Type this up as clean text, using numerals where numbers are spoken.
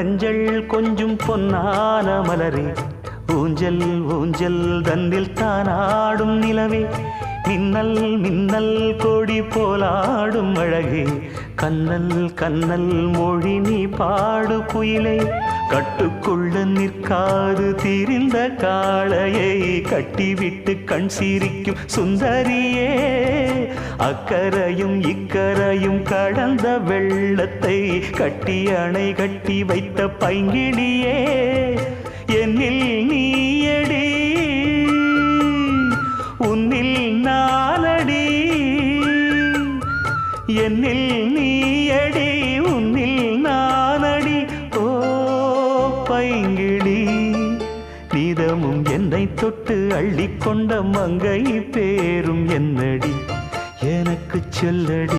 மஞ்சள் கொஞ்சம் பொன்னான மலரே, ஊஞ்சல் ஊஞ்சல் தன்னில் தானாடும் நிலவே, மின்னல் மின்னல் கொடி போலாடும் அழகே, கண்ணல் கண்ணல் மொழி நீ பாடு குயிலே, கட்டுக்குள்ள நிற்காது திரிந்த காளையை கட்டிவிட்டு கண் சிரிக்கும் சுந்தரியே, அக்கரையும் இக்கரையும் கடந்த வெள்ளத்தை கட்டி அணை கட்டி வைத்த பைங்கிளியே, என்னில் நீயடி உன்னில் நானடி, என்னில் நீயடி உன்னில் நானடி. ஓ பைங்கிளி, நீதமும் என்னை தொட்டு அள்ளிக்கொண்ட மங்கை பேரும் என்னடி, எனக்கு சொல்லடி.